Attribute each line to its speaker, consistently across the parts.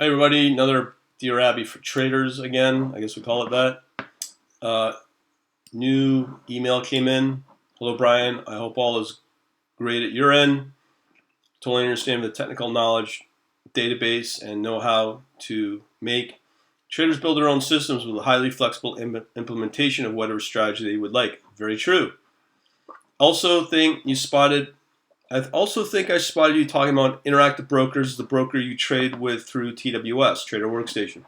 Speaker 1: Hey everybody, another Dear Abby for traders again. I guess we call it that. New email came in. Hello Brian, I hope all is great at your end. Totally understand the technical knowledge, database, and know how to make traders build their own systems with a highly flexible implementation of whatever strategy they would like. Very true. Also think I spotted you talking about Interactive Brokers, the broker you trade with through TWS, Trader Workstation.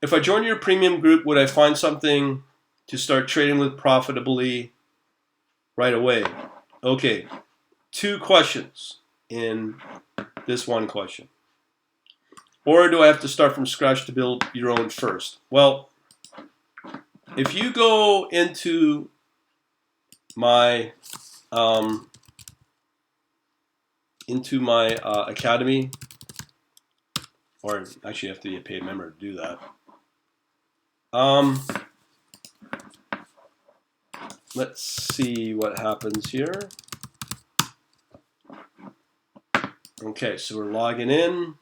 Speaker 1: If I join your premium group, would I find something to start trading with profitably right away? Okay, two questions in this one question. Or do I have to start from scratch to build your own first? Well, if you go into my academy, or actually you have to be a paid member to do that. Let's see what happens here. Okay, so we're logging in.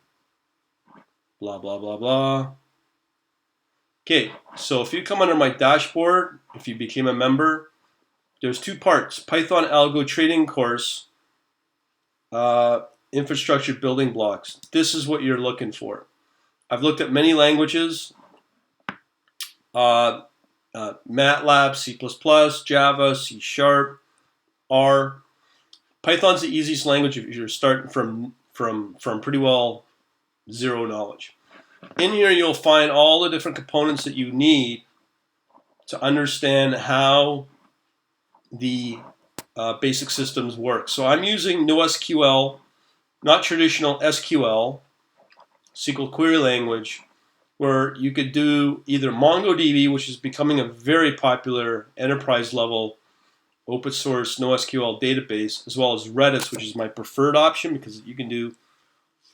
Speaker 1: Blah, blah, blah, blah. Okay, so if you come under my dashboard, if you became a member, there's two parts. Python algo trading course, infrastructure building blocks. This is what you're looking for. I've looked at many languages. MATLAB, C++, Java, C#, R. Python's the easiest language if you're starting from pretty well zero knowledge. In here you'll find all the different components that you need to understand how the basic systems work. So I'm using NoSQL, not traditional SQL, SQL query language, where you could do either MongoDB, which is becoming a very popular enterprise level open source NoSQL database, as well as Redis, which is my preferred option because you can do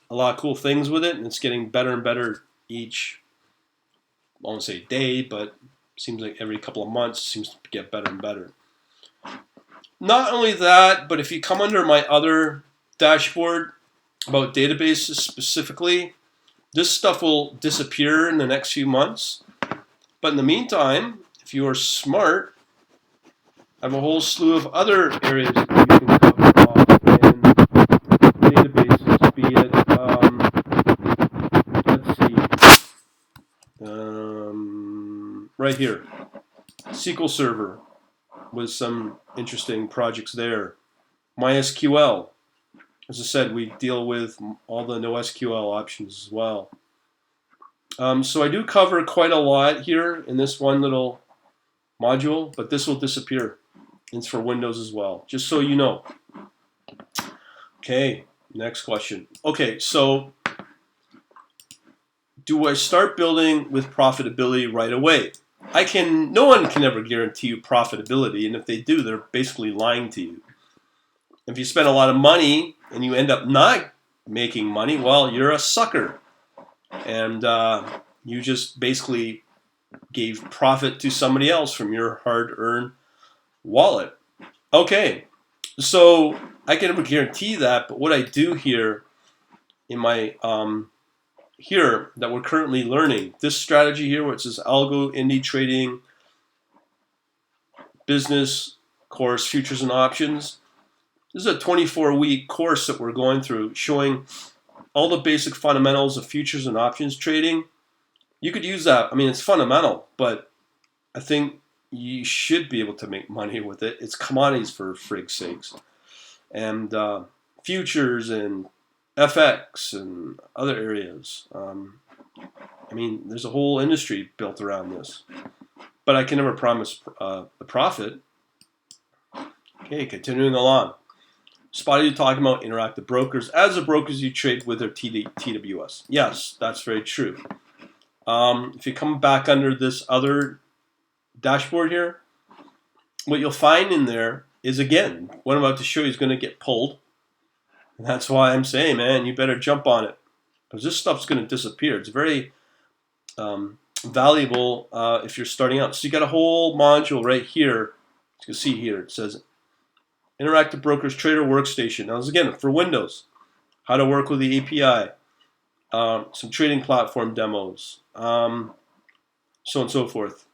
Speaker 1: a lot of cool things with it, and it's getting better and better each, I won't say day, but seems like every couple of months seems to get better and better. Not only that, but if you come under my other dashboard about databases specifically, this stuff will disappear in the next few months. But in the meantime, if you are smart, I have a whole slew of other areas that you can cover off in databases, be it, right here, SQL Server with some interesting projects there. MySQL, as I said, we deal with all the NoSQL options as well. So I do cover quite a lot here in this one little module, but this will disappear. It's for Windows as well, just so you know. Okay, next question. Okay, so do I start building with profitability right away? No one can ever guarantee you profitability, and if they do, they're basically lying to you. If you spend a lot of money and you end up not making money, well, you're a sucker. And you just basically gave profit to somebody else from your hard-earned wallet. Okay, so I can never guarantee that, but what I do here in my here that we're currently learning, this strategy here where it says algo, indie trading, business course, futures and options. This is a 24-week course that we're going through showing all the basic fundamentals of futures and options trading. You could use that. I mean, it's fundamental, but I think you should be able to make money with it. It's commodities for frig's sakes. And futures and FX and other areas. I mean, there's a whole industry built around this. But I can never promise a profit. Okay, continuing along. Spotted you talking about Interactive Brokers. As the brokers you trade with are TWS. Yes, that's very true. If you come back under this other dashboard here, what you'll find in there is, again, what I'm about to show you is going to get pulled. And that's why I'm saying, man, you better jump on it. Because this stuff's going to disappear. It's very valuable if you're starting out. So you got a whole module right here. You can see here, it says Interactive Brokers Trader Workstation. Now, this is again for Windows. How to work with the API. some trading platform demos, so on and so forth.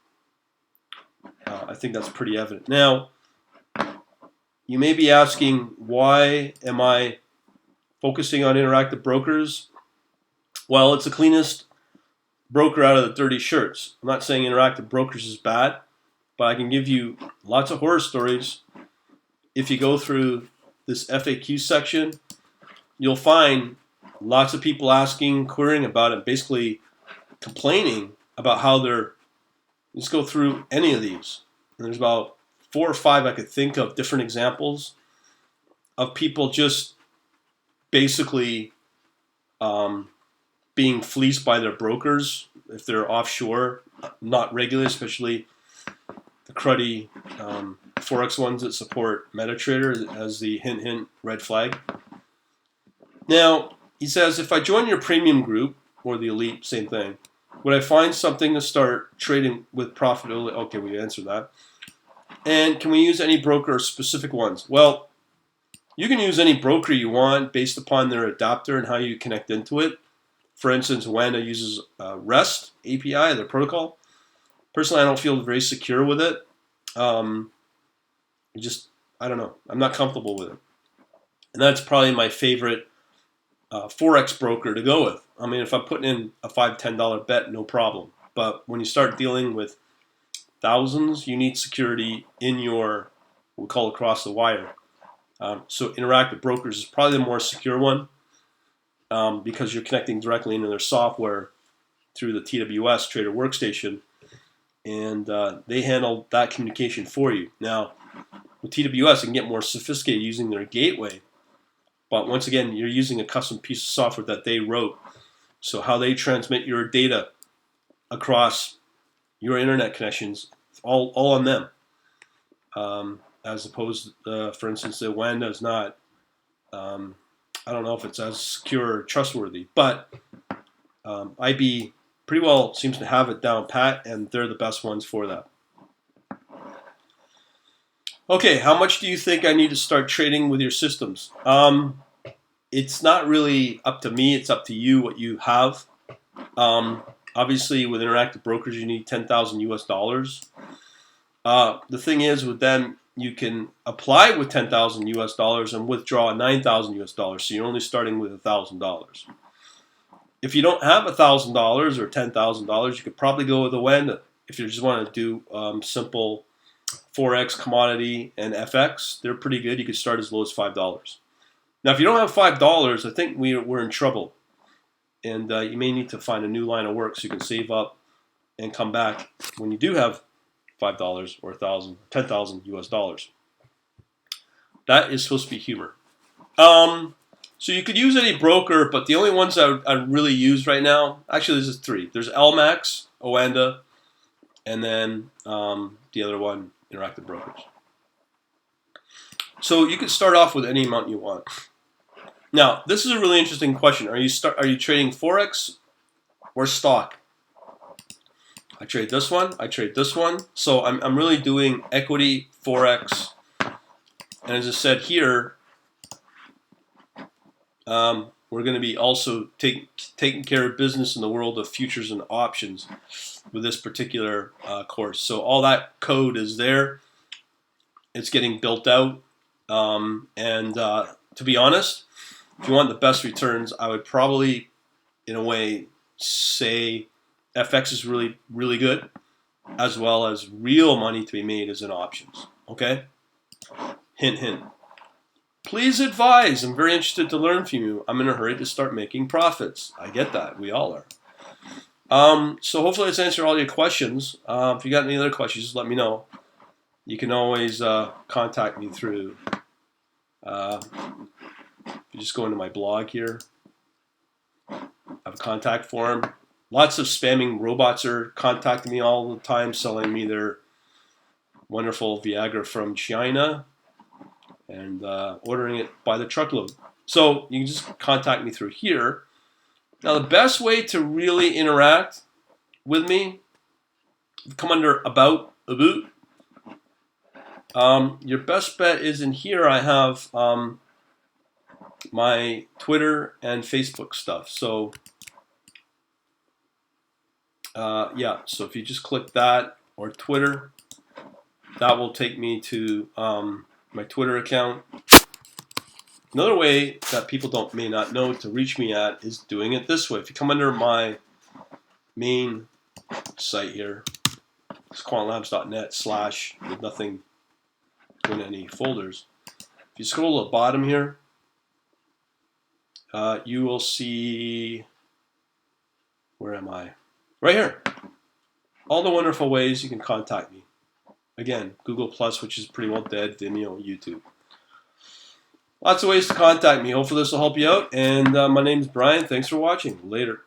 Speaker 1: I think that's pretty evident. Now, you may be asking, why am I focusing on interactive brokers? Well, it's the cleanest broker out of the dirty shirts. I'm not saying interactive brokers is bad, but I can give you lots of horror stories. If you go through this FAQ section, you'll find lots of people asking, querying about it, basically complaining about how they're. Let's go through any of these. And there's about 4 or 5 I could think of different examples of people just basically being fleeced by their brokers if they're offshore, not regulated, especially the cruddy Forex ones that support MetaTrader as the hint, hint, red flag. Now, he says, if I join your premium group, or the elite, same thing, would I find something to start trading with Profitability? Okay, we answered that. And can we use any broker or specific ones? Well, you can use any broker you want based upon their adapter and how you connect into it. For instance, Wanda uses REST API, their protocol. Personally, I don't feel very secure with it. I don't know. I'm not comfortable with it. And that's probably my favorite Forex broker to go with. I mean, if I'm putting in a $5, $10 bet, no problem. But when you start dealing with thousands, you need security in your, we call it across the wire. So interactive brokers is probably the more secure one because you're connecting directly into their software through the TWS Trader Workstation, and they handle that communication for you. Now, with TWS, you can get more sophisticated using their gateway, but once again, you're using a custom piece of software that they wrote. So how they transmit your data across your internet connections, all on them. As opposed to, for instance, the Wanda is not, I don't know if it's as secure or trustworthy, but IB pretty well seems to have it down pat, and they're the best ones for that. Okay, how much do you think I need to start trading with your systems? It's not really up to me, it's up to you what you have. Obviously, with interactive brokers, you need 10,000 US dollars. The thing is, with them, you can apply with 10,000 US dollars and withdraw 9,000 US dollars. So you're only starting with $1,000. If you don't have $1,000 or $10,000, you could probably go with a Wanda. If you just want to do simple Forex, commodity, and FX, they're pretty good. You could start as low as $5. Now, if you don't have $5, I think we're in trouble. And you may need to find a new line of work so you can save up and come back when you do have $5 or 1,000, 10,000 US dollars. That is supposed to be humor. So you could use any broker, but the only ones I'd really use right now, actually there's 3. There's LMAX, Oanda, and then the other one, Interactive Brokers. So you could start off with any amount you want. Now, this is a really interesting question. Are you trading Forex or stock? I trade this one. I trade this one. So I'm really doing equity, Forex, and as I said here, we're going to be also taking care of business in the world of futures and options with this particular course. So all that code is there. It's getting built out, and to be honest, if you want the best returns, I would probably, in a way, say FX is really, really good, as well as real money to be made is in options. Okay? Hint, hint. Please advise. I'm very interested to learn from you. I'm in a hurry to start making profits. I get that. We all are. So hopefully this answered all your questions. If you got any other questions, just let me know. You can always contact me through, you just go into my blog here. I have a contact form. Lots of spamming robots are contacting me all the time, selling me their wonderful Viagra from China and ordering it by the truckload. So you can just contact me through here. Now the best way to really interact with me, come under About. Your best bet is in here. I have my Twitter and Facebook stuff. So Yeah, so if you just click that, or Twitter, that will take me to my Twitter account. Another way that people may not know to reach me at is doing it this way. If you come under my main site here, it's quantlabs.net/ with nothing in any folders. If you scroll to the bottom here, you will see, where am I? Right here. All the wonderful ways you can contact me. Again, Google Plus, which is pretty well dead, Vimeo, YouTube. Lots of ways to contact me. Hopefully this will help you out. And my name is Brian. Thanks for watching. Later.